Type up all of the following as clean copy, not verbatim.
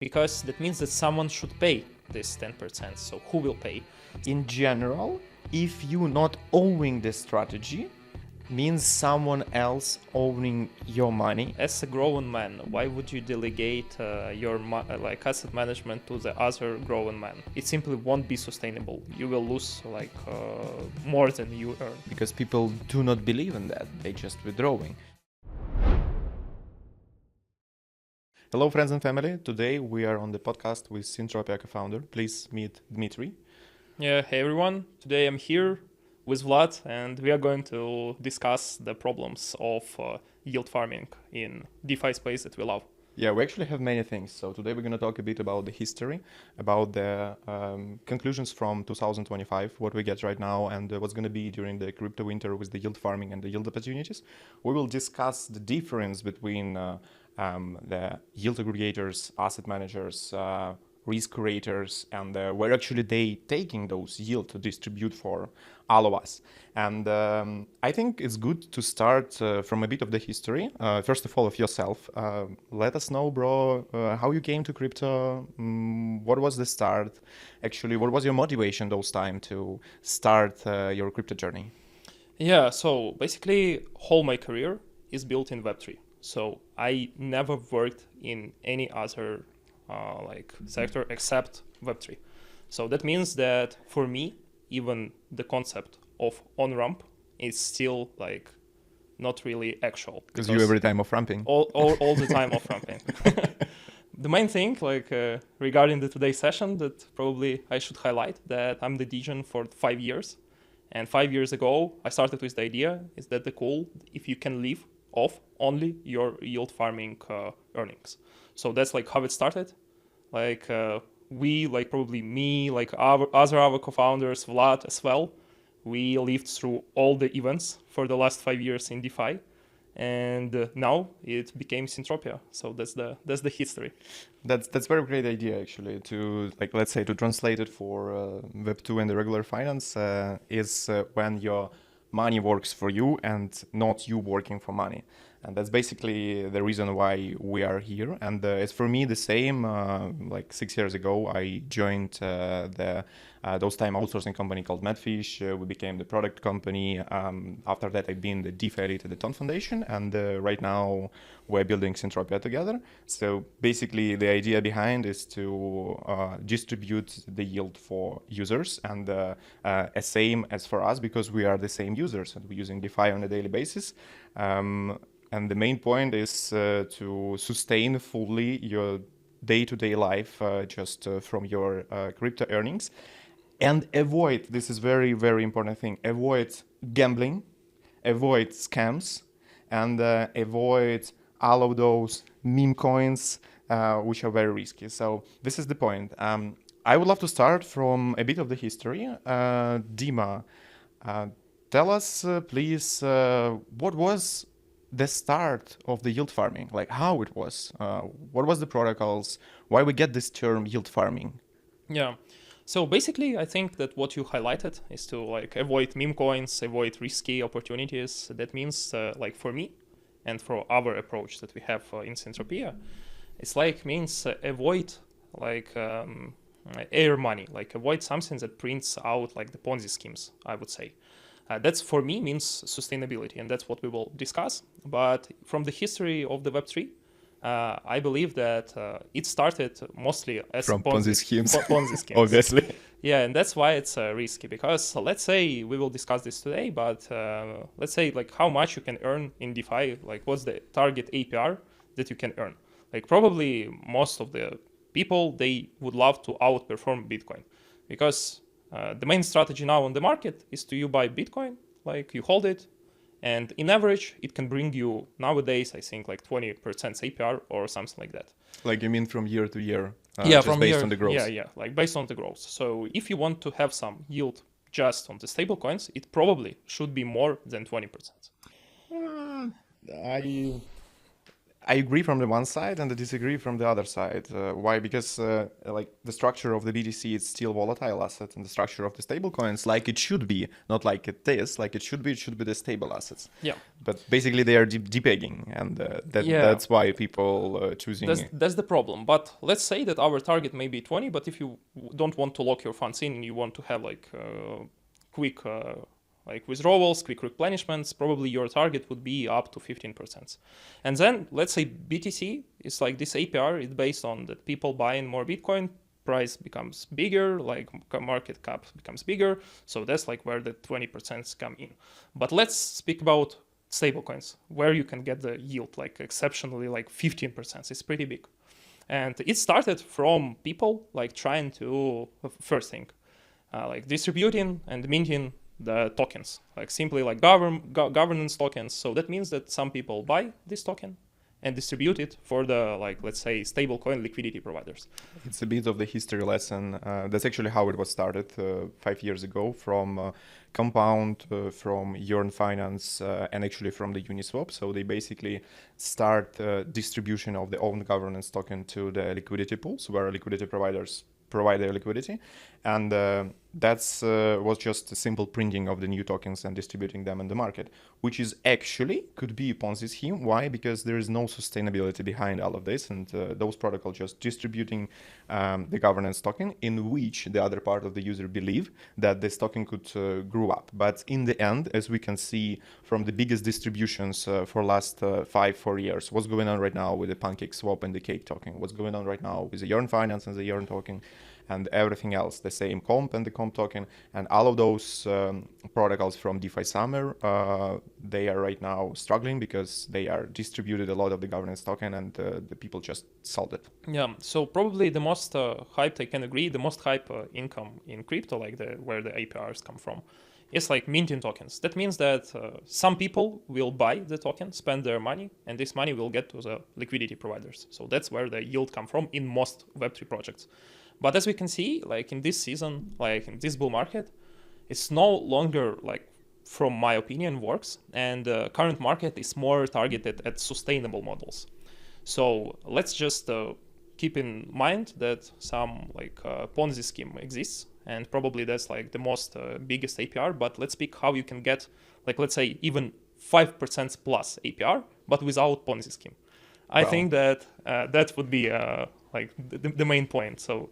because that means that someone should pay this 10%. So who will pay? In general, if you not owning the strategy, means someone else owning your money. As a grown man, why would you delegate your asset management to the other grown man? It simply won't be sustainable. You will lose more than you earn. Because people do not believe in that. They just withdrawing. Hello, friends and family. Today we are on the podcast with Syntropia co-founder. Please meet Dmitry. Yeah, hey everyone. Today I'm here with Vlad, and we are going to discuss the problems of yield farming in DeFi space that we love. Yeah, we actually have many things. So today we're going to talk a bit about the history, about the conclusions from 2025, what we get right now, and what's going to be during the crypto winter with the yield farming and the yield opportunities. We will discuss the difference between the yield aggregators, asset managers, risk creators, and where actually they taking those yield to distribute for all of us. And I think it's good to start from a bit of the history. First of all, of yourself. Let us know, bro, how you came to crypto. What was the start? Actually, what was your motivation those time to start your crypto journey? Yeah, so basically, whole my career is built in Web3. So I never worked in any other sector except Web3. So that means that for me, even the concept of on-ramp is still not really actual. Because you every time of ramping. All the time of ramping. The main thing regarding the today's session that probably I should highlight that I'm the degen for 5 years. And 5 years ago, I started with the idea, is that the cool if you can live off only your yield farming earnings. So that's how it started. We, probably me, our other co-founders, Vlad as well, we lived through all the events for the last 5 years in DeFi, and now it became Syntropia. So that's the history. That's very great idea actually to let's say to translate it for Web2 and the regular finance is when your money works for you and not you working for money. And that's basically the reason why we are here. And it's for me the same. 6 years ago, I joined those time outsourcing company called Madfish. We became the product company. After that, I've been the DeFi lead at the Ton Foundation. And right now, we're building Syntropia together. So basically, the idea behind is to distribute the yield for users. And as same as for us, because we are the same users and we're using DeFi on a daily basis. And the main point is to sustain fully your day-to-day life just from your crypto earnings and avoid, this is very, very important thing, avoid gambling, avoid scams, and avoid all of those meme coins, which are very risky. So this is the point. I would love to start from a bit of the history. Dima, tell us, please, what was the start of the yield farming, how it was, what was the protocols, why we get this term yield farming? Yeah, so basically I think that what you highlighted is to avoid meme coins, avoid risky opportunities. That means for me and for our approach that we have in Syntropia, it's means avoid air money, avoid something that prints out the Ponzi schemes, I would say. That's for me means sustainability, and that's what we will discuss. But from the history of the Web3, I believe that it started mostly as from Ponzi schemes. Ponzi schemes, obviously. Yeah, and that's why it's risky. Because let's say we will discuss this today, but let's say how much you can earn in DeFi, what's the target APR that you can earn? Probably most of the people, they would love to outperform Bitcoin, because the main strategy now on the market is to you buy Bitcoin, you hold it, and in average, it can bring you nowadays, I think 20% APR or something like that. You mean from year to year? Yeah, just from based year, on the growth. Yeah, based on the growth. So if you want to have some yield just on the stable coins, it probably should be more than 20%. I agree from the one side and I disagree from the other side. Why? Because like the structure of the BTC is still volatile asset, and the structure of the stable coins, like it should be, not like it is, like it should be the stable assets. Yeah. But basically they are depegging, and that's why people choosing. That's the problem. But let's say that our target may be 20, but if you don't want to lock your funds in and you want to have like quick like withdrawals, quick replenishments, probably your target would be up to 15%. And then let's say BTC is like this APR is based on that people buying more Bitcoin, price becomes bigger, like market cap becomes bigger. So that's like where the 20% come in. But let's speak about stablecoins, where you can get the yield like exceptionally like 15%. It's pretty big. And it started from people like trying to, first thing, like distributing and minting the tokens, like simply like governance tokens. So that means that some people buy this token and distribute it for the, like, let's say, stablecoin liquidity providers. It's a bit of the history lesson. That's actually how it was started 5 years ago from Compound, from Yearn Finance, and actually from the Uniswap. So they basically start distribution of the own governance token to the liquidity pools where liquidity providers provide their liquidity, and that's was just a simple printing of the new tokens and distributing them in the market, which is actually could be a Ponzi scheme. Why? Because there is no sustainability behind all of this, and those protocols just distributing the governance token in which the other part of the user believe that this token could grow up. But in the end, as we can see from the biggest distributions for last 4 years, what's going on right now with the Pancake Swap and the Cake token, what's going on right now with the Yearn Finance and the Yearn token, and everything else, the same Comp and the Comp token, and all of those protocols from DeFi Summer, they are right now struggling because they are distributed a lot of the governance token, and the people just sold it. Yeah, so probably the most hyped, I can agree, the most hype income in crypto, like where the APRs come from, is like minting tokens. That means that some people will buy the token, spend their money, and this money will get to the liquidity providers. So that's where the yield come from in most Web3 projects. But as we can see, like in this season, like in this bull market, it's no longer like, from my opinion, works. And the current market is more targeted at sustainable models. So let's just keep in mind that some like Ponzi scheme exists, and probably that's like the most biggest APR. But let's speak how you can get, like, let's say even 5% plus APR, but without Ponzi scheme. I think that that would be like the main point. So.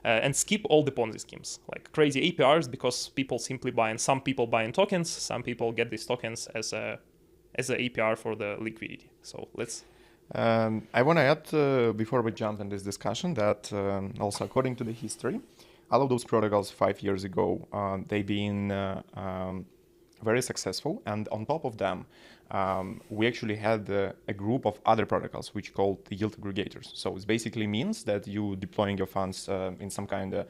And skip all the Ponzi schemes, like crazy APRs, because people simply buy, and some people buy in tokens, some people get these tokens as a APR for the liquidity. So let's. I want to add before we jump in this discussion that also according to the history, all of those protocols 5 years ago, they've been very successful, and on top of them, we actually had a group of other protocols which called the yield aggregators. So it basically means that you deploying your funds in some kind of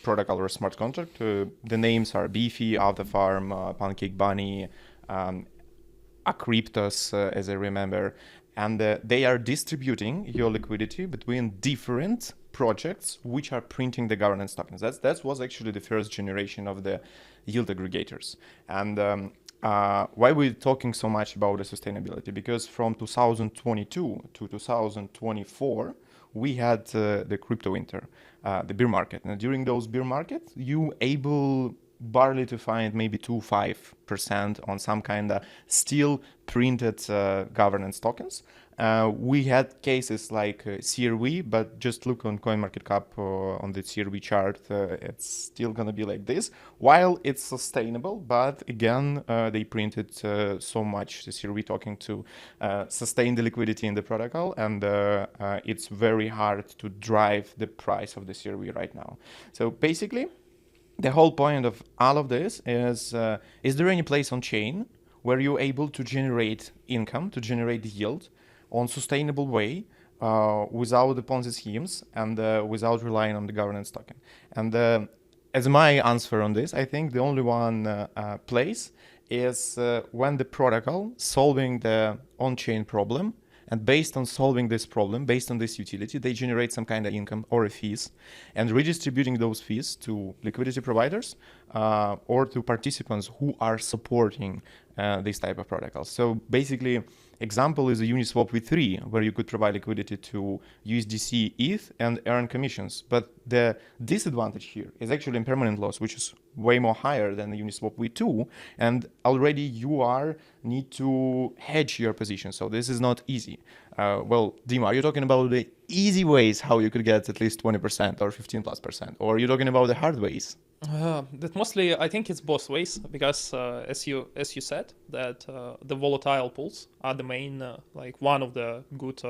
protocol or smart contract. The names are Beefy, Autofarm, Pancake Bunny, Acryptos, as I remember, and they are distributing your liquidity between different projects which are printing the governance tokens. That was actually the first generation of the yield aggregators. And why we're talking so much about the sustainability? Because from 2022 to 2024, we had the crypto winter, the bear market. And during those bear markets, you able barely to find maybe 2-5% on some kind of still printed governance tokens. We had cases like CRV, but just look on CoinMarketCap on the CRV chart, it's still gonna be like this. While it's sustainable, but again, they printed so much the CRV token to sustain the liquidity in the protocol, and it's very hard to drive the price of the CRV right now. So basically, the whole point of all of this is there any place on chain where you're able to generate income, to generate yield on sustainable way without the Ponzi schemes and without relying on the governance token? And as my answer on this, I think the only one place is when the protocol solving the on-chain problem, and based on solving this problem, based on this utility, they generate some kind of income or fees, and redistributing those fees to liquidity providers or to participants who are supporting this type of protocols. So basically, example is a Uniswap v3, where you could provide liquidity to USDC ETH and earn commissions. But the disadvantage here is actually impermanent loss, which is way more higher than the Uniswap v2. And already you need to hedge your position. So this is not easy. Well, Dima, are you talking about the easy ways how you could get at least 20% or 15+%? Or are you talking about the hard ways? That mostly, I think it's both ways, because as you said, that the volatile pools are the main, one of the good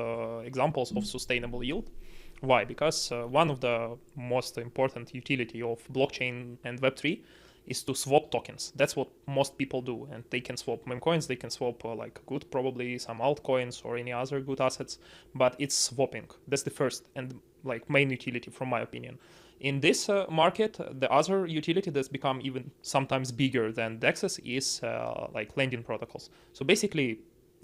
examples of sustainable yield. Why? Because one of the most important utility of blockchain and Web3 is to swap tokens. That's what most people do, and they can swap meme coins, they can swap good, probably some altcoins or any other good assets, but it's swapping. That's the first and main utility from my opinion. In this market, the other utility that's become even sometimes bigger than DEXs is lending protocols. So basically,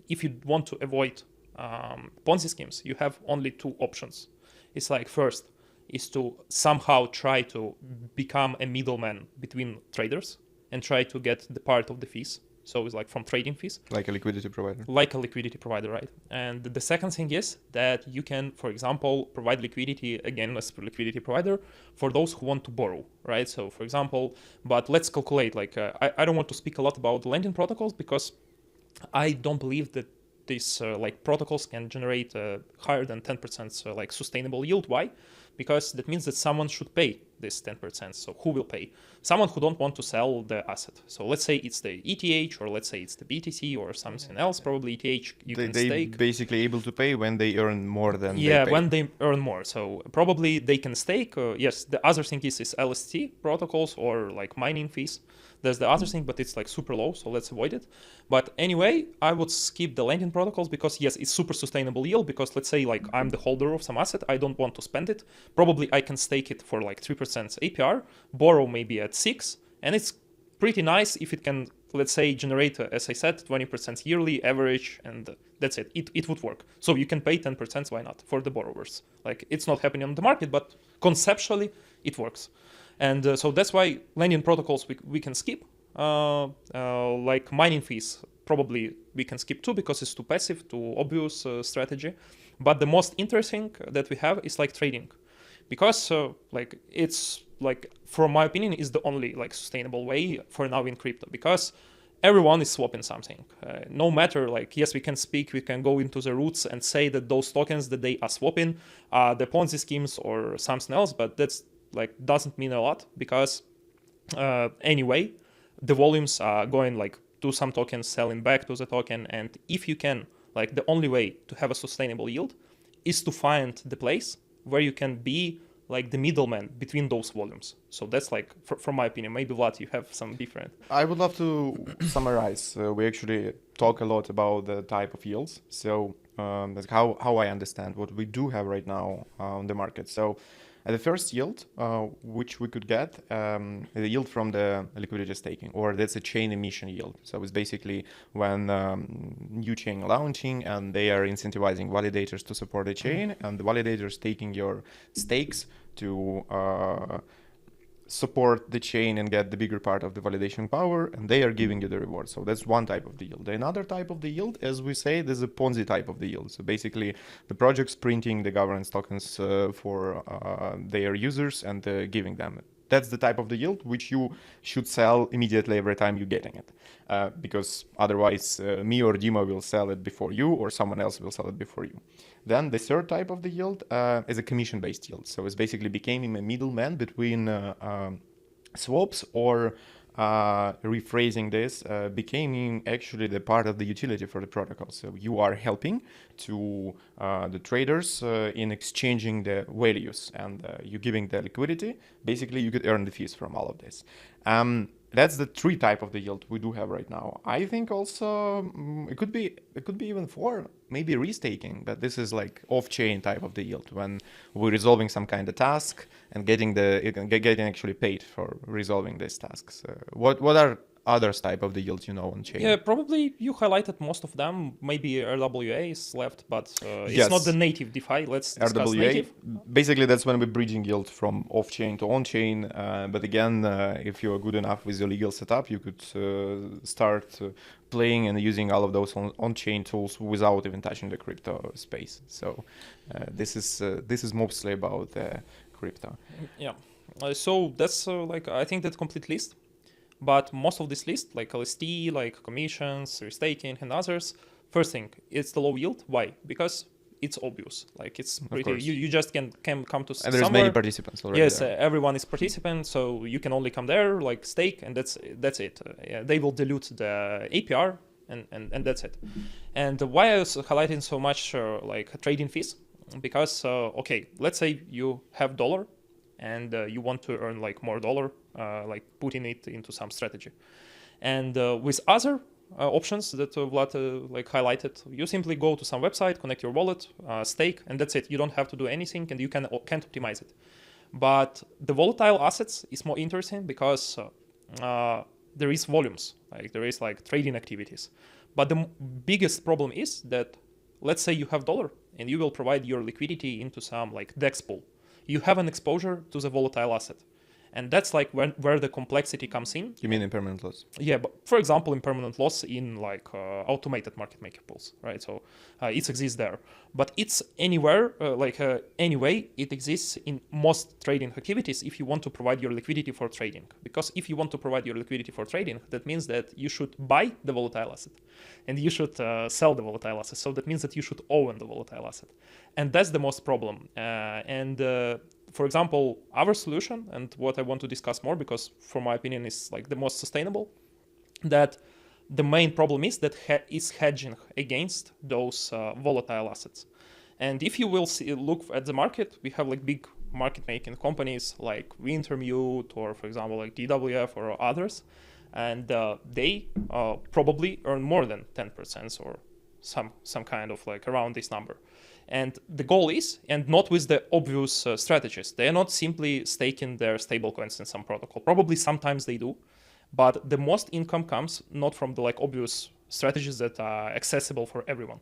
if you want to avoid Ponzi schemes, you have only two options. It's first is to somehow try to become a middleman between traders and try to get the part of the fees. So it's from trading fees. Like a liquidity provider. Like a liquidity provider, right? And the second thing is that you can, for example, provide liquidity, again, as a liquidity provider, for those who want to borrow, right? So for example, but let's calculate, I don't want to speak a lot about lending protocols because I don't believe that these protocols can generate higher than 10% sustainable yield. Why? Because that means that someone should pay this 10%. So who will pay? Someone who don't want to sell the asset. So let's say it's the ETH, or let's say it's the BTC or something else. Probably ETH you can stake. They basically able to pay when they earn more than they pay. When they earn more. So probably they can stake. Yes, the other thing is LST protocols or mining fees. There's the other thing, but it's super low, so let's avoid it. But anyway, I would skip the lending protocols because yes, it's super sustainable yield, because let's say I'm the holder of some asset, I don't want to spend it. Probably I can stake it for 3% APR, borrow maybe at 6, and it's pretty nice if it can, let's say, generate, as I said, 20% yearly average, and that's it. It would work. So you can pay 10%, why not, for the borrowers. It's not happening on the market, but conceptually it works. And so that's why lending protocols we can skip. Mining fees, probably we can skip too, because it's too passive, too obvious strategy. But the most interesting that we have is trading, because it's from my opinion, is the only sustainable way for now in crypto, because everyone is swapping something. No matter yes, we can go into the roots and say that those tokens that they are swapping are the Ponzi schemes or something else, but that's doesn't mean a lot, because anyway, the volumes are going to some tokens, selling back to the token. And if you can, the only way to have a sustainable yield is to find the place where you can be the middleman between those volumes. So that's from my opinion. Maybe Vlad, you have some different. I would love to summarize. We actually talk a lot about the type of yields. So that's how I understand what we do have right now on the market. So the first yield, which we could get, the yield from the liquidity staking, or that's a chain emission yield. So it's basically when new chain launching and they are incentivizing validators to support the chain, and the validators taking your stakes to support the chain and get the bigger part of the validation power, and they are giving you the reward. So that's one type of the yield. Another type of the yield, as we say, there's a Ponzi type of the yield. So basically the projects printing the governance tokens for their users and giving them. That's the type of the yield which you should sell immediately every time you're getting it, because otherwise me or Dima will sell it before you, or someone else will sell it before you. Then the third type of the yield is a commission-based yield. So it's basically becoming a middleman between swaps, or rephrasing this, becoming actually the part of the utility for the protocol. So you are helping to the traders in exchanging the values, and you're giving the liquidity. Basically, you could earn the fees from all of this. That's the three type of the yield we do have right now. I think also it could be even four, maybe restaking, but this is off-chain type of the yield, when we're resolving some kind of task and getting actually paid for resolving these tasks. What are others type of the yields on chain? Yeah, probably you highlighted most of them. Maybe RWA is left, but it's Yes. not the native DeFi. Let's discuss RWA, native. basically that's when we're bridging yield from off-chain to on-chain. But again, if you're good enough with your legal setup, you could start playing and using all of those on-chain tools without even touching the crypto space. So this is mostly about crypto. Yeah. So that's I think that's complete list. But most of this list, like LST, like commissions, restaking, and others, first thing, it's the low yield. Why? Because it's obvious. Like it's pretty. You just can come to and there's somewhere. many participants already. Yes, there. Everyone is participant, so you can only come there, like stake, and that's it. Yeah, they will dilute the APR, and that's it. And why I was highlighting so much like trading fees? Because okay, let's say you have dollar, and you want to earn like more dollar, like putting it into some strategy, and with other options that Vlad like highlighted, you simply go to some website, connect your wallet, stake, and that's it. You don't have to do anything, and you can't optimize it. But the volatile assets is more interesting because there is volumes, like there is like trading activities. But the biggest problem is that, let's say you have dollar and you will provide your liquidity into some like DEX pool. You have an exposure to the volatile asset. And that's like where the complexity comes in. You mean impermanent loss? Yeah, but for example, impermanent loss in like automated market maker pools, right? So it exists there, but it's anywhere, anyway, it exists in most trading activities if you want to provide your liquidity for trading. Because if you want to provide your liquidity for trading, that means that you should buy the volatile asset and you should sell the volatile asset. So that means that you should own the volatile asset. And that's the most problem. For example, our solution, and what I want to discuss more, because for my opinion is like the most sustainable, that the main problem is that is hedging against those volatile assets. And if you will look at the market, we have like big market making companies like Wintermute or for example like DWF or others, and they probably earn more than 10% or some kind of like around this number. And the goal is, and not with the obvious strategies, they are not simply staking their stablecoins in some protocol. Probably sometimes they do, but the most income comes not from the like obvious strategies that are accessible for everyone.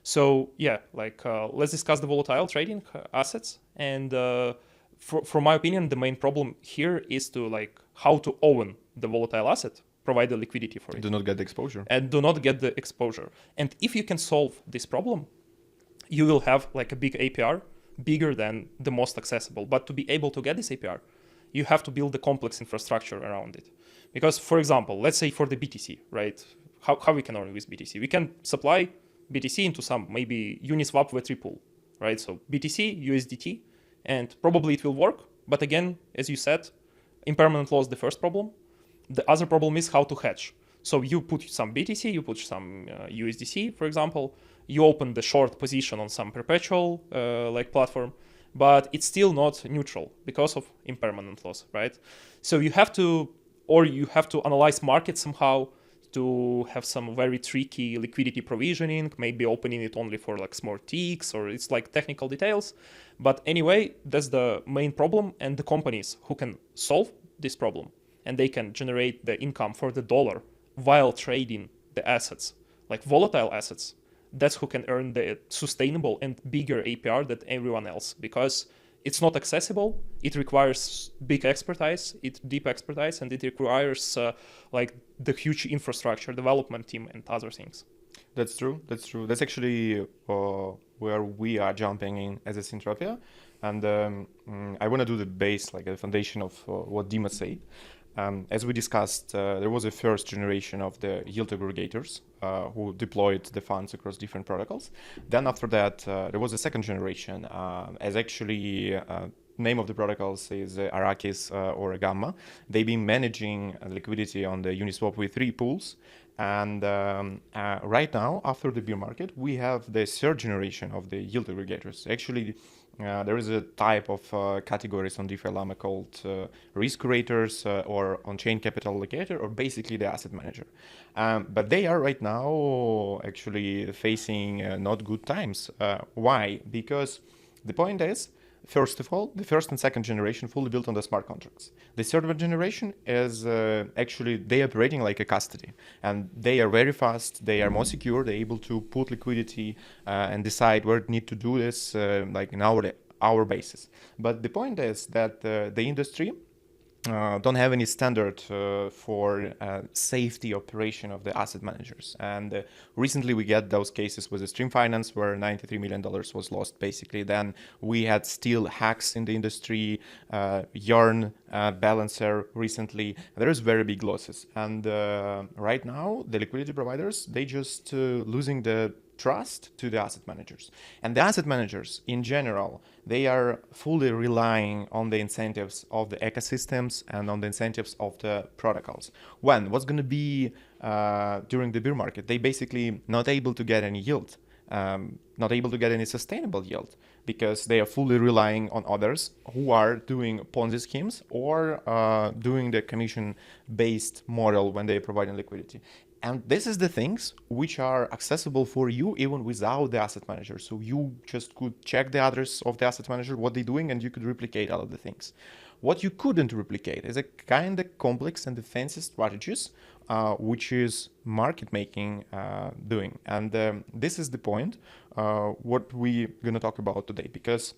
So yeah, like let's discuss the volatile trading assets. And for my opinion, the main problem here is to like how to own the volatile asset, provide the liquidity for it. Do not get the exposure. And do not get the exposure. And if you can solve this problem, you will have like a big APR, bigger than the most accessible. But to be able to get this APR, you have to build the complex infrastructure around it. Because, for example, let's say for the BTC, right? How we can earn with BTC? We can supply BTC into some maybe Uniswap V3 pool, right? So BTC, USDT, and probably it will work. But again, as you said, impermanent loss is the first problem. The other problem is how to hedge. So you put some BTC, you put some USDC, for example, you open the short position on some perpetual like platform, but it's still not neutral because of impermanent loss, right? So you have to analyze market somehow to have some very tricky liquidity provisioning, maybe opening it only for like small ticks, or it's like technical details. But anyway, that's the main problem, and the companies who can solve this problem and they can generate the income for the dollar while trading the assets, like volatile assets, that's who can earn the sustainable and bigger APR than everyone else, because it's not accessible. It requires big expertise, deep expertise, and it requires like the huge infrastructure development team and other things. That's true. That's actually where we are jumping in as a Syntropia. And I want to do the base, like the foundation of what Dima said. As we discussed, there was a first generation of the yield aggregators who deployed the funds across different protocols. Then after that, there was a second generation, as actually name of the protocols is Arrakis or Gamma. They've been managing liquidity on the Uniswap V3 pools. And right now, after the bear market, we have the third generation of the yield aggregators. Actually, there is a type of categories on DeFi Llama called risk curators or on-chain capital allocator, or basically the asset manager. But they are right now actually facing not good times. Why? Because the point is First of all, the first and second generation fully built on the smart contracts. The third generation is actually they operating like a custody, and they are very fast. They are more secure. They're able to put liquidity and decide where it need to do this, like in our basis. But the point is that the industry don't have any standard for safety operation of the asset managers. And recently we get those cases with the Stream Finance where $93 million was lost basically. Then we had still hacks in the industry, Yarn balancer recently. There is very big losses. And right now the liquidity providers, they just losing the trust to the asset managers. And the asset managers in general, they are fully relying on the incentives of the ecosystems and on the incentives of the protocols. What's going to be during the bear market? They basically not able to get any yield, not able to get any sustainable yield because they are fully relying on others who are doing Ponzi schemes or doing the commission-based model when they are providing liquidity. And this is the things which are accessible for you even without the asset manager. So you just could check the address of the asset manager, what they're doing, and you could replicate all of the things. What you couldn't replicate is a kind of complex and fancy strategies, which is market making doing. And this is the point what we're going to talk about today. Because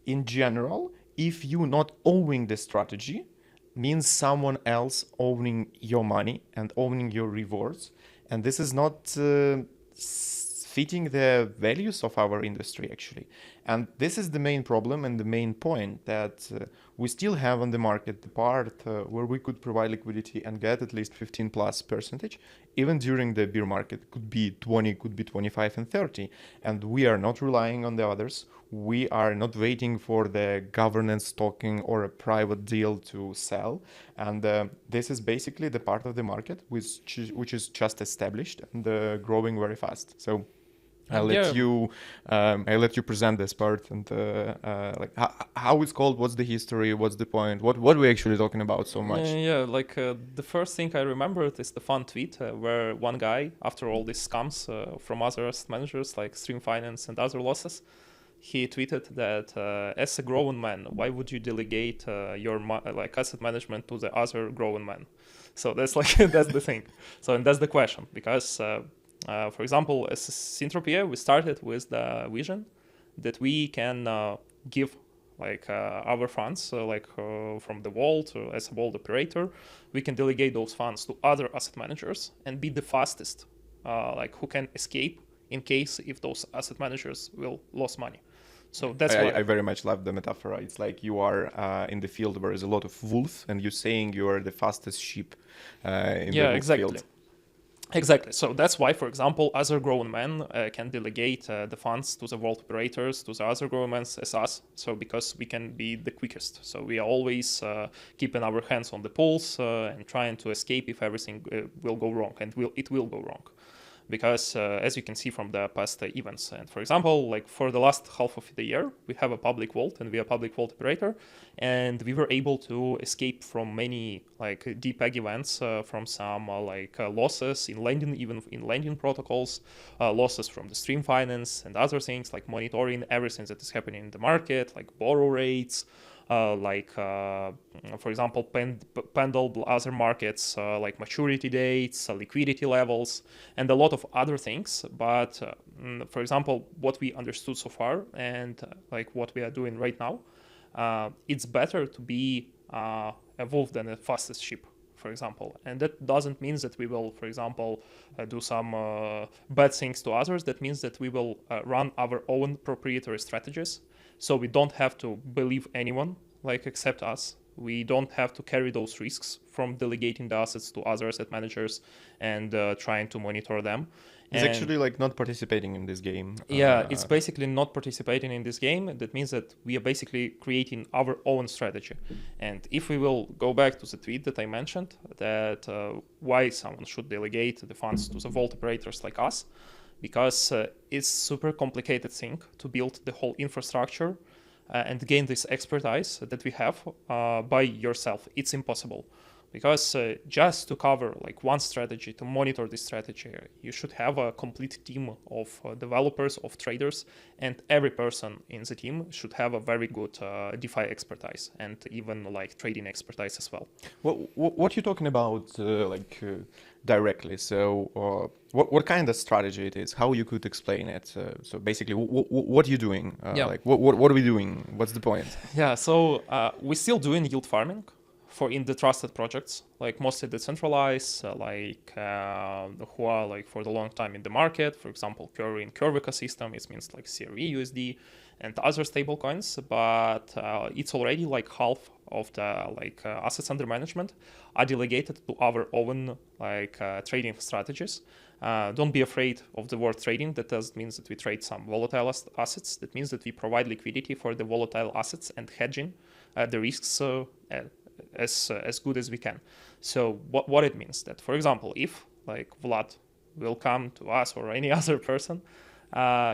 in general, if you're not owning the strategy, means someone else owning your money and owning your rewards. And this is not fitting the values of our industry, actually. And this is the main problem and the main point that we still have on the market, the part where we could provide liquidity and get at least 15+%, even during the bear market. Could be 20, could be 25 and 30. And we are not relying on the others. We are not waiting for the governance talking or a private deal to sell. And this is basically the part of the market which is just established and growing very fast. So I'll let you present this part and like how it's called, what's the history, what's the point, what we're actually talking about so much. The first thing I remembered is the fun tweet where one guy, after all these scams from other asset managers like Stream Finance and other losses, he tweeted that as a grown man, why would you delegate your asset management to the other grown man? So that's that's the thing. So and that's the question because. For example, as Syntropia, we started with the vision that we can give our funds from the vault as a vault operator. We can delegate those funds to other asset managers and be the fastest, who can escape in case if those asset managers will lose money. So that's why I very much love the metaphor. It's like you are in the field where there's a lot of wolves and you're saying you are the fastest sheep in the field. Exactly. So that's why, for example, other grown men can delegate the funds to the vault operators, to the other grown men as us. So because we can be the quickest. So we are always keeping our hands on the pulse and trying to escape if everything will go wrong. And it will go wrong. Because as you can see from the past events, and for example, for the last half of the year, we have a public vault and we are a public vault operator, and we were able to escape from many DPEG events, from some losses in lending, even in lending protocols, losses from the Stream Finance and other things like monitoring everything that is happening in the market, like borrow rates, for example, Pendle, other markets like maturity dates, liquidity levels, and a lot of other things. But for example, what we understood so far and what we are doing right now, it's better to be a wolf than a fastest sheep, for example. And that doesn't mean that we will, for example, do some bad things to others. That means that we will run our own proprietary strategies. So we don't have to believe anyone except us. We don't have to carry those risks from delegating the assets to other asset managers and trying to monitor them. It's actually not participating in this game. It's basically not participating in this game. That means that we are basically creating our own strategy. And if we will go back to the tweet that I mentioned, that why someone should delegate the funds to the vault operators like us, because it's super complicated thing to build the whole infrastructure and gain this expertise that we have by yourself. It's impossible. because just to cover like one strategy, to monitor this strategy, you should have a complete team of developers, of traders, and every person in the team should have a very good DeFi expertise and even like trading expertise as well. What you're talking about directly? So what kind of strategy it is? How you could explain it? So basically, what are you doing? Like what are we doing? What's the point? Yeah, so we're still doing yield farming for in the trusted projects, like mostly decentralized, who are like for the long time in the market. For example, Curve in Curve ecosystem, it means like CRE, USD, and other stable coins. But it's already like half of the assets under management are delegated to our own trading strategies. Don't be afraid of the word trading. That does means that we trade some volatile assets. That means that we provide liquidity for the volatile assets and hedging the risks as good as we can. So what it means that, for example, if like Vlad will come to us or any other person,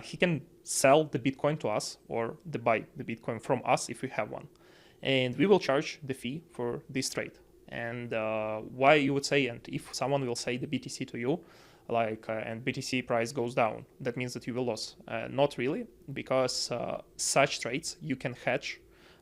he can sell the Bitcoin to us or buy the Bitcoin from us if we have one, and we will charge the fee for this trade. And why you would say, and if someone will say the BTC to you, and BTC price goes down, that means that you will lose. Not really, because such trades you can hedge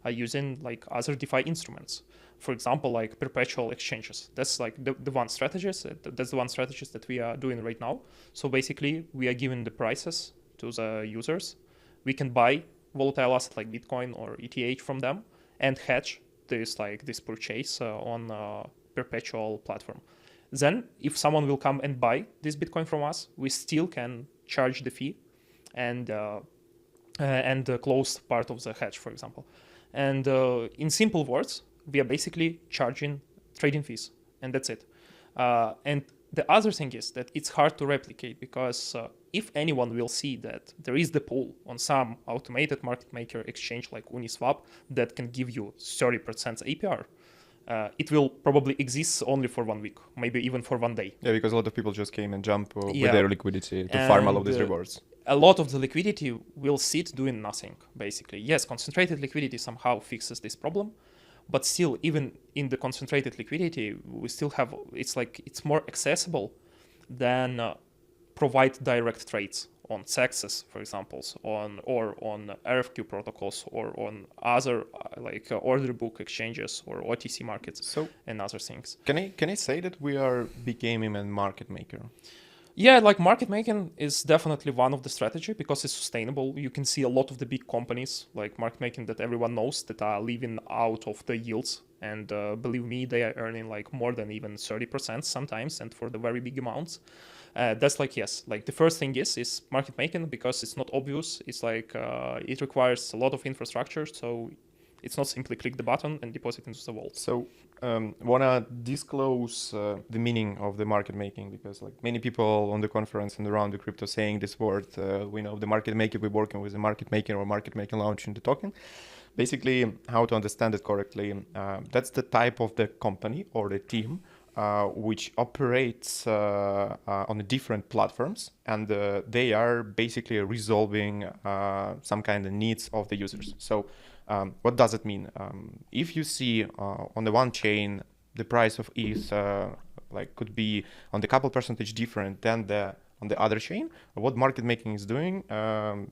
using like other DeFi instruments. For example, like perpetual exchanges. That's like the one strategist. That's the one strategist that we are doing right now. So basically, we are giving the prices to the users. We can buy volatile asset like Bitcoin or ETH from them and hedge this purchase on a perpetual platform. Then, if someone will come and buy this Bitcoin from us, we still can charge the fee and close part of the hedge, for example. And in simple words, we are basically charging trading fees, and that's it. And the other thing is that it's hard to replicate, because if anyone will see that there is the pool on some automated market maker exchange like Uniswap that can give you 30% APR, it will probably exist only for 1 week, maybe even for 1 day. Yeah, because a lot of people just came and jump with their liquidity to farm all of these rewards. A lot of the liquidity will sit doing nothing, basically. Yes, concentrated liquidity somehow fixes this problem, but still, even in the concentrated liquidity, we still have, it's more accessible than provide direct trades on CEXs, for example, on RFQ protocols, or on other order book exchanges or OTC markets, and other things. Can I say that we are becoming a market maker? Yeah, like market making is definitely one of the strategy, because it's sustainable. You can see a lot of the big companies like market making that everyone knows that are living out of the yields, and believe me, they are earning like more than even 30% sometimes, and for the very big amounts. That's the first thing is market making, because it's not obvious. It's it requires a lot of infrastructure, so it's not simply click the button and deposit into the vault. So wanna disclose the meaning of the market making, because like many people on the conference and around the crypto saying this word, we know the market maker, we're working with the market making or market making launching the token. Basically, how to understand it correctly, that's the type of the company or the team which operates on different platforms, and they are basically resolving some kind of needs of the users. So what does it mean? If you see on the one chain, the price of ETH could be on the couple percentage different than on the other chain, what market making is doing,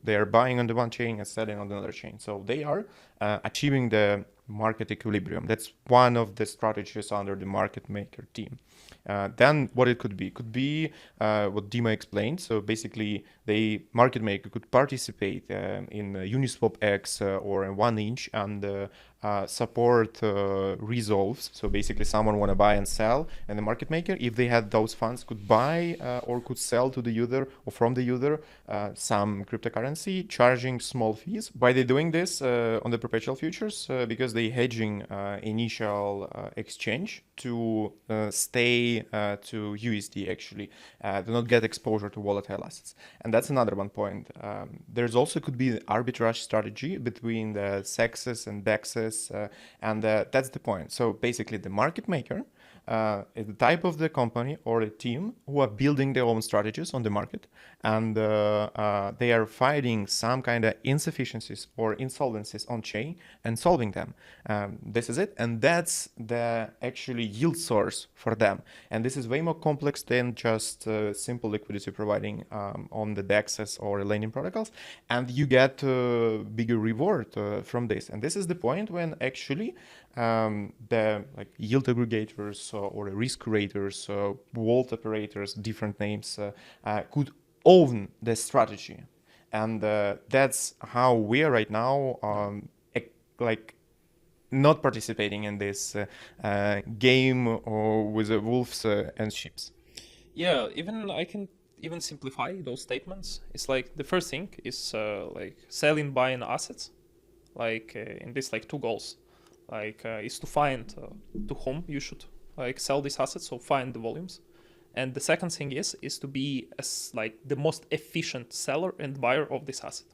they are buying on the one chain and selling on another chain. So they are achieving the market equilibrium. That's one of the strategies under the market maker team. Then what it could be what Dima explained. So basically, the market maker could participate in Uniswap X or in 1inch and support resolves. So basically, someone want to buy and sell, and the market maker, if they had those funds, could buy or could sell to the user or from the user some cryptocurrency, charging small fees. Why they doing this on the perpetual futures? Because they hedging initial exchange to stay to USD, actually, do not get exposure to volatile assets. And that's another one point. There's also could be arbitrage strategy between the CEXs and DEXs, and that's the point. So basically, the market maker It's the type of the company or a team who are building their own strategies on the market, and they are finding some kind of insufficiencies or insolvencies on chain and solving them. This is it, and that's the actually yield source for them. And this is way more complex than just simple liquidity providing on the DEXs or lending protocols, and you get bigger reward from this. And this is the point when actually the like yield aggregators or risk creators, vault operators, different names, could own the strategy. And that's how we are right now, like not participating in this game or with the wolves and sheep. Yeah, even I can even simplify those statements. It's like the first thing is like selling, buying assets, like in this like two goals, like is to find to whom you should like sell these assets, so find the volumes. And the second thing is to be as like the most efficient seller and buyer of this asset.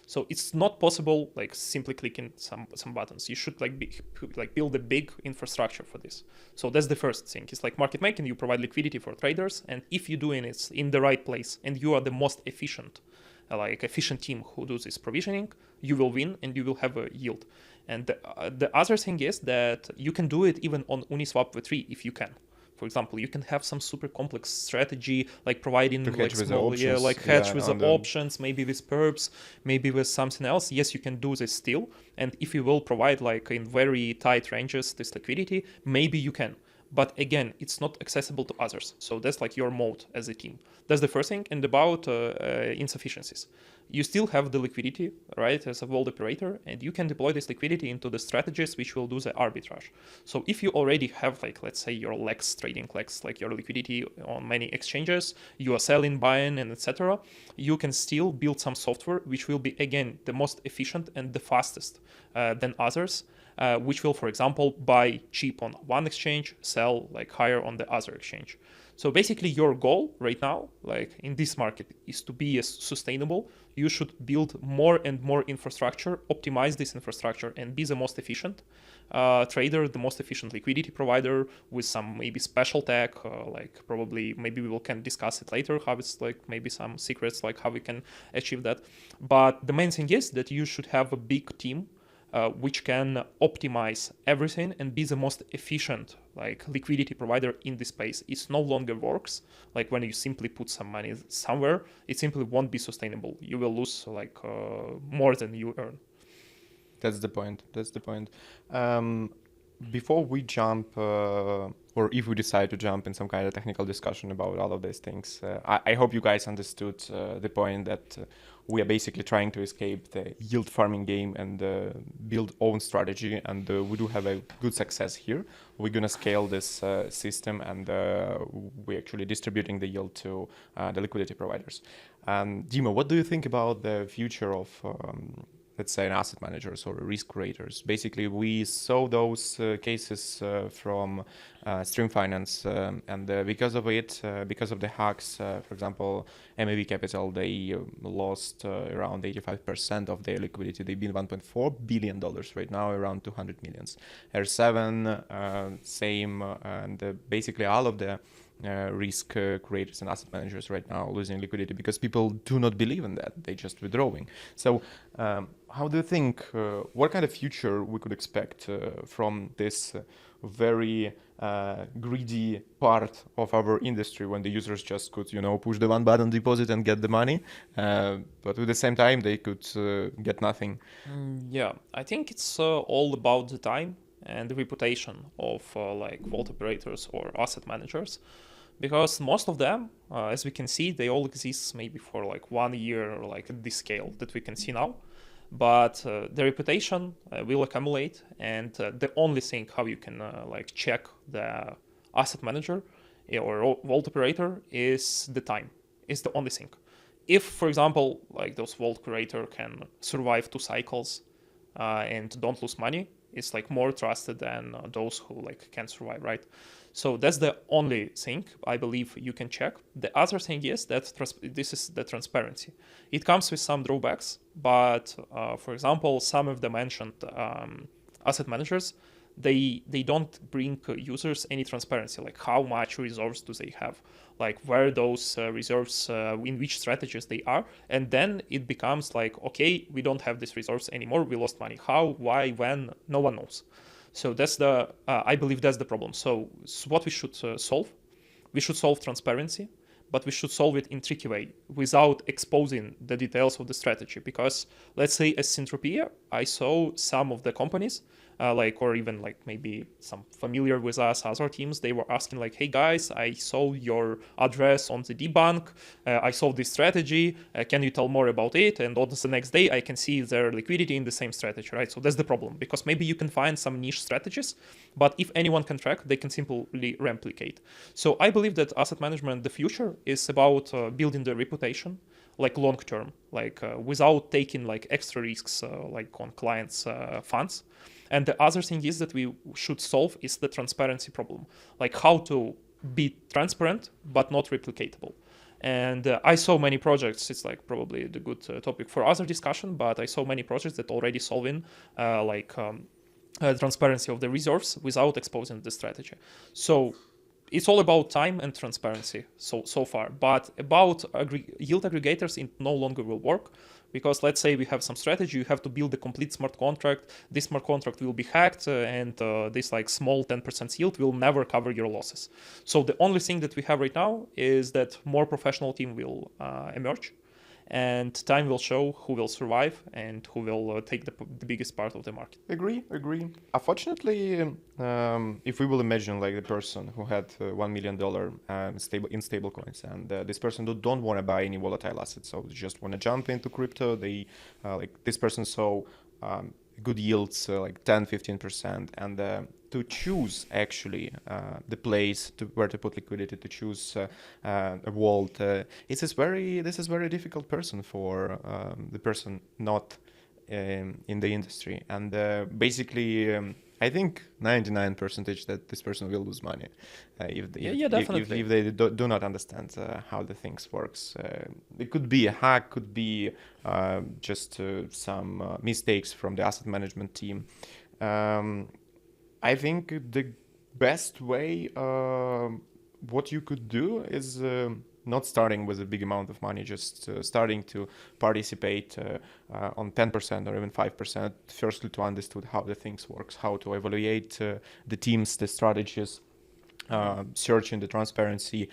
So it's not possible like simply clicking some buttons. You should like build a big infrastructure for this. So that's the first thing. It's like market making. You provide liquidity for traders, and if you're doing it in the right place and you are the most efficient, efficient team who does this provisioning, you will win and you will have a yield. And the other thing is that you can do it even on Uniswap v3 if you can. For example, you can have some super complex strategy, like providing like small, hedge with the options, maybe with perps, maybe with something else. Yes, you can do this still. And if you will provide like in very tight ranges this liquidity, maybe you can. But again, it's not accessible to others. So that's like your mode as a team. That's the first thing. And about insufficiencies. You still have the liquidity, right, as a vault operator, and you can deploy this liquidity into the strategies which will do the arbitrage. So if you already have, like, let's say your legs, trading legs, like your liquidity on many exchanges, you are selling, buying, and etc., you can still build some software which will be, again, the most efficient and the fastest than others. Which will, for example, buy cheap on one exchange, sell like higher on the other exchange. So basically your goal right now, like in this market, is to be sustainable. You should build more and more infrastructure, optimize this infrastructure, and be the most efficient trader, the most efficient liquidity provider with some maybe special tech, like probably maybe we can discuss it later, how it's like maybe some secrets, like how we can achieve that. But the main thing is that you should have a big team which can optimize everything and be the most efficient like liquidity provider in this space. It no longer works like when you simply put some money somewhere. It simply won't be sustainable. You will lose like more than you earn. That's the point. Before we jump, or if we decide to jump in some kind of technical discussion about all of these things, I hope you guys understood the point that we are basically trying to escape the yield farming game and build own strategy, and we do have a good success here. We're gonna scale this system, and we're actually distributing the yield to the liquidity providers. Dima, what do you think about the future of let's say, an asset managers or risk creators? Basically, we saw those cases from Stream Finance, and because of it, because of the hacks, for example, MAV Capital, they lost around 85% of their liquidity. They've been $1.4 billion right now, around 200 millions. R7, same, and basically all of the risk creators and asset managers right now losing liquidity because people do not believe in that. They're just withdrawing. So how do you think, what kind of future we could expect from this very greedy part of our industry when the users just could, push the one button deposit and get the money, but at the same time they could get nothing? Yeah, I think it's all about the time and the reputation of like vault operators or asset managers. Because most of them, as we can see, they all exist maybe for like 1 year, or like at this scale that we can see now. But the reputation will accumulate, and the only thing how you can like check the asset manager or vault operator is the time. It's the only thing. If, for example, like those vault operator can survive 2 cycles and don't lose money, it's like more trusted than those who like can survive, right? So that's the only thing I believe you can check. The other thing is that this is the transparency. It comes with some drawbacks, but for example, some of the mentioned asset managers, they don't bring users any transparency, like how much reserves do they have, like where those reserves, in which strategies they are. And then it becomes like, okay, we don't have these reserves anymore, we lost money. How, why, when? No one knows. So that's I believe that's the problem. So what we should solve, we should solve transparency, but we should solve it in tricky way without exposing the details of the strategy. Because let's say as Syntropia, I saw some of the companies, or even like maybe some familiar with us other teams, they were asking like, hey guys, I saw your address on the debunk, I saw this strategy, can you tell more about it? And on the next day I can see their liquidity in the same strategy, right? So that's the problem, because maybe you can find some niche strategies, but if anyone can track, they can simply replicate. So I believe that asset management, the future is about building the reputation, like long term, without taking like extra risks like on clients' funds. And the other thing is that we should solve is the transparency problem, like how to be transparent but not replicatable. And I saw many projects, it's like probably the good topic for other discussion, but I saw many projects that already solving transparency of the reserves without exposing the strategy. So it's all about time and transparency so far. But about yield aggregators, it no longer will work, because let's say we have some strategy, you have to build a complete smart contract. This smart contract will be hacked, and this like small 10% yield will never cover your losses. So the only thing that we have right now is that more professional team will emerge, and time will show who will survive and who will take the biggest part of the market. Agree. Unfortunately, if we will imagine like the person who had $1 million in stable coins, and this person don't want to buy any volatile assets, so they just want to jump into crypto. They this person saw good yields, like 10-15%, and to choose actually the place where to put liquidity, to choose a vault, this is very difficult person for the person not in the industry. And basically, I think 99% that this person will lose money if they do not understand how the things works. It could be a hack, could be just some mistakes from the asset management team. I think the best way what you could do is not starting with a big amount of money, just starting to participate on 10% or even 5%, firstly to understand how the things works, how to evaluate the teams, the strategies, searching the transparency.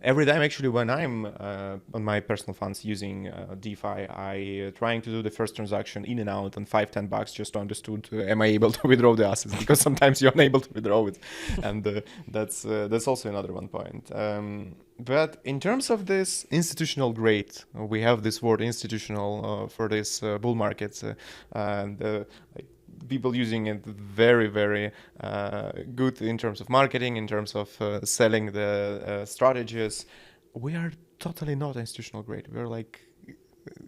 Every time actually when I'm on my personal funds using DeFi, I trying to do the first transaction in and out on $5-10 just to understand am I able to withdraw the assets, because sometimes you're unable to withdraw it, and that's also another one point. But in terms of this institutional grade, we have this word institutional for this bull market, and people using it very, very good in terms of marketing, in terms of selling the strategies. We are totally not institutional grade. We're like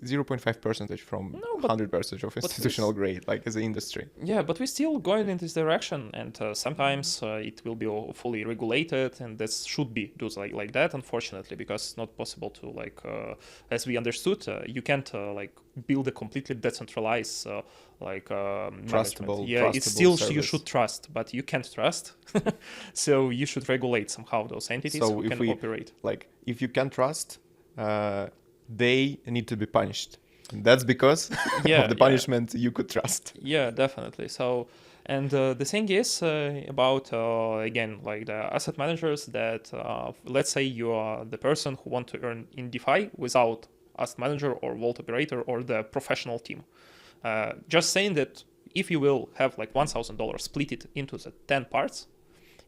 0.5% from 100% of institutional grade, like as an industry. Yeah, but we're still going in this direction, and sometimes it will be fully regulated, and this should be do like that, unfortunately, because it's not possible to as we understood, you can't build a completely decentralized trustable. Yeah, it's still service. You should trust, but you can't trust. So you should regulate somehow those entities who can operate. Like if you can trust, they need to be punished. And that's because of the punishment you could trust. Yeah, definitely. So, and the thing is about, again, like the asset managers that, let's say you are the person who want to earn in DeFi without asset manager or vault operator or the professional team. Just saying that if you will have like $1,000, split it into the 10 parts,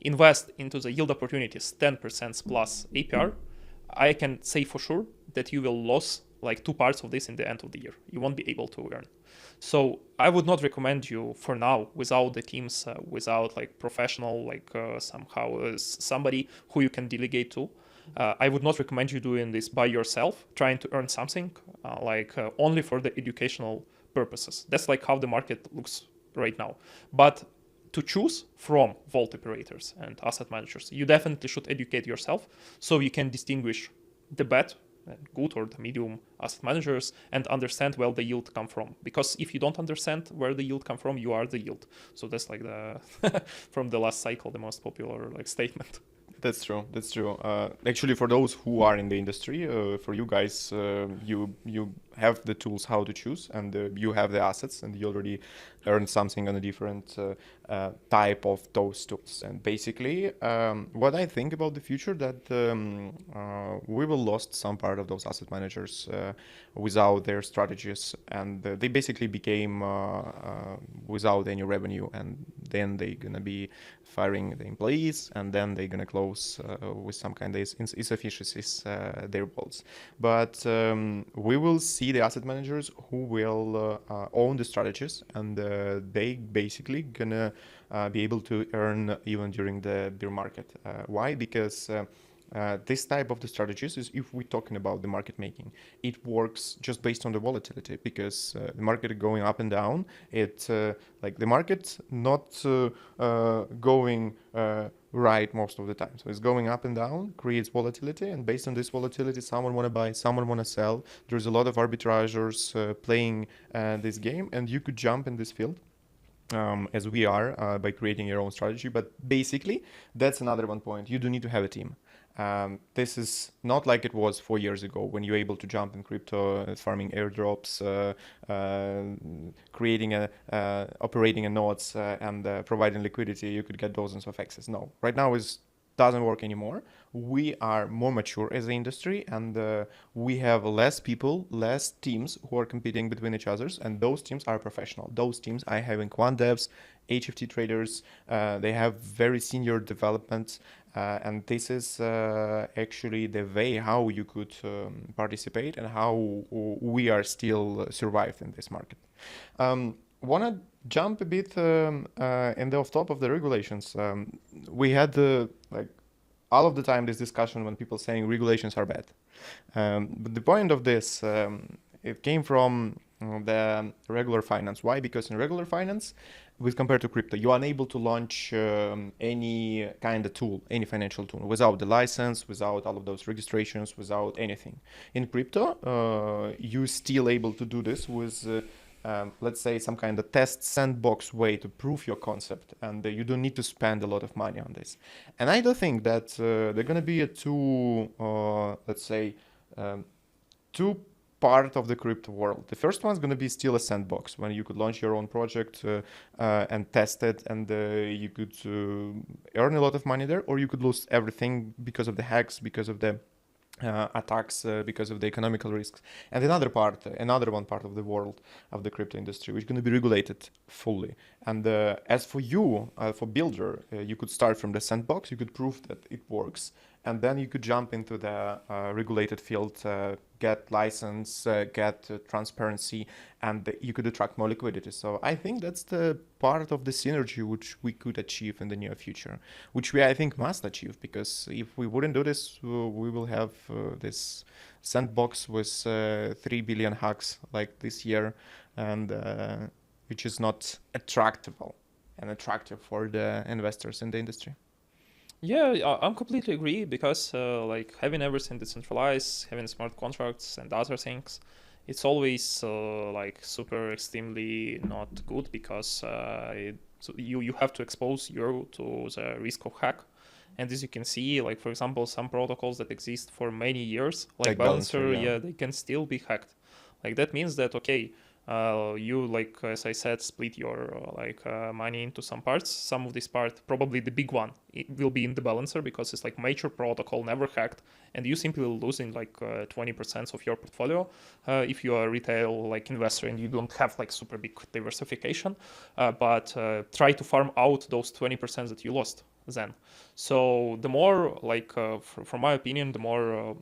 invest into the yield opportunities 10% plus APR, I can say for sure that you will lose like 2 parts of this in the end of the year. You won't be able to earn. So I would not recommend you for now without the teams, without like professional, somebody who you can delegate to. I would not recommend you doing this by yourself, trying to earn something only for the educational purposes. That's like how the market looks right now. But to choose from vault operators and asset managers, you definitely should educate yourself so you can distinguish the bet good or the medium asset managers and understand where the yield come from. Because if you don't understand where the yield come from, you are the yield. So that's like the from the last cycle, the most popular like statement. That's true. That's true. Actually, for those who are in the industry, for you guys, you have the tools how to choose, and you have the assets, and you already earned something on a different type of those tools. And basically, what I think about the future that we will lost some part of those asset managers without their strategies, and they basically became without any revenue, and then they're gonna be firing the employees, and then they're gonna close with some kind of insufficiencies their vaults. But we will see the asset managers who will own the strategies, and they basically gonna be able to earn even during the bear market. Why? Because this type of the strategies is, if we're talking about the market making, it works just based on the volatility, because the market going up and down. It like the market not going right most of the time. So it's going up and down, creates volatility, and based on this volatility, someone want to buy, someone want to sell. There's a lot of arbitrageurs playing this game, and you could jump in this field. As we are by creating your own strategy. But basically, that's another one point. You do need to have a team. This is not like it was 4 years ago when you were able to jump in crypto, farming airdrops, creating operating a nodes and providing liquidity. You could get dozens of access. No, right now it doesn't work anymore. We are more mature as an industry, and we have less people, less teams who are competing between each others, and those teams are professional. Those teams are having quant devs, HFT traders, they have very senior developments, and this is actually the way how you could participate and how we are still survived in this market. Want to jump a bit in the off top of the regulations. We had like all of the time this discussion when people saying regulations are bad. But the point of this, it came from the regular finance. Why? Because in regular finance, with compared to crypto, you are unable to launch any kind of tool, any financial tool, without the license, without all of those registrations, without anything. In crypto, you're still able to do this with let's say some kind of test sandbox way to prove your concept, and you don't need to spend a lot of money on this. And I do think that there are going to be let's say two part of the crypto world. The first one is going to be still a sandbox when you could launch your own project and test it, and you could earn a lot of money there, or you could lose everything because of the hacks, because of the attacks, because of the economical risks. And another one part of the world of the crypto industry, which is going to be regulated fully. And as for you, for builder, you could start from the sandbox, you could prove that it works, and then you could jump into the regulated field, get license, get transparency, and you could attract more liquidity. So I think that's the part of the synergy which we could achieve in the near future, which we, I think, must achieve, because if we wouldn't do this, we will have this sandbox with 3 billion hacks like this year, and which is not attractive for the investors in the industry. Yeah, I'm completely agree, because like having everything decentralized, having smart contracts and other things, it's always like super extremely not good, because so you have to expose you to the risk of hack. And as you can see, like for example, some protocols that exist for many years, like Balancer, yeah, they can still be hacked. Like that means that, okay, you, like as I said, split your money into some parts. Some of this part, probably the big one, it will be in the Balancer, because it's like major protocol, never hacked, and you simply losing like 20% of your portfolio if you are a retail like investor and you don't have like super big diversification. But try to farm out those 20% that you lost then. So the more like, from my opinion, the more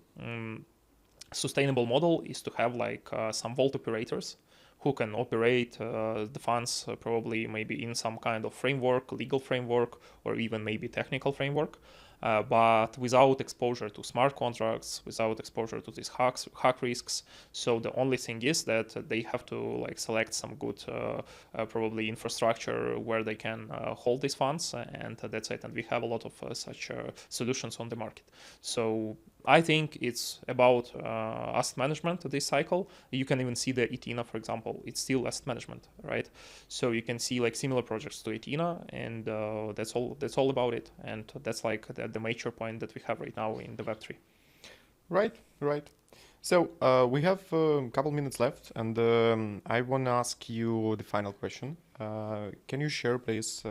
sustainable model is to have like some vault operators who can operate the funds probably maybe in some kind of framework, legal framework, or even maybe technical framework, but without exposure to smart contracts, without exposure to these hack risks. So the only thing is that they have to like select some good probably infrastructure where they can hold these funds, and that's it. And we have a lot of such solutions on the market. So I think it's about asset management this cycle. You can even see the Etina, for example. It's still asset management, right? So you can see like similar projects to Etina, and that's all about it. And that's like the major point that we have right now in the Web3. Right, right. So we have a couple minutes left, and I want to ask you the final question. Can you share, please,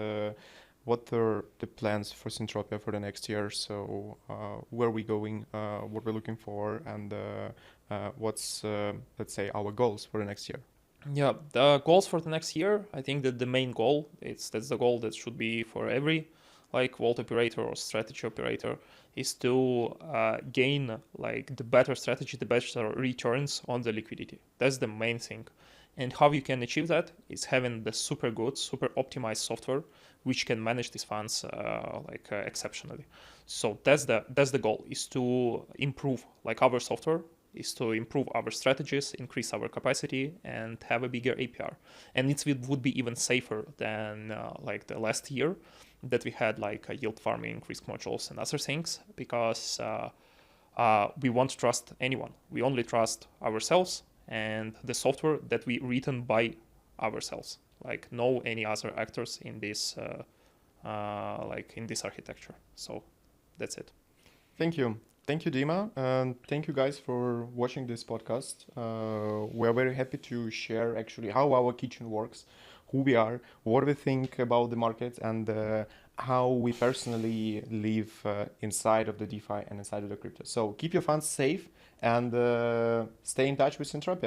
what are the plans for Syntropia for the next year? So where are we going, what we're looking for, and what's, let's say, our goals for the next year? Yeah, the goals for the next year, I think that the main goal, that's the goal that should be for every like vault operator or strategy operator, is to gain like the better strategy, the better returns on the liquidity. That's the main thing. And how you can achieve that is having the super good, super optimized software which can manage these funds exceptionally. So that's the goal, is to improve like our software, is to improve our strategies, increase our capacity, and have a bigger APR. And it would be even safer than like the last year that we had like yield farming, risk modules, and other things, because we won't trust anyone. We only trust ourselves and the software that we written by ourselves. Like no any other actors in this in this architecture. So that's it. Thank you. Thank you, Dima. And thank you guys for watching this podcast. We're very happy to share actually how our kitchen works, who we are, what we think about the market, and how we personally live inside of the DeFi and inside of the crypto. So keep your funds safe and stay in touch with Syntropia.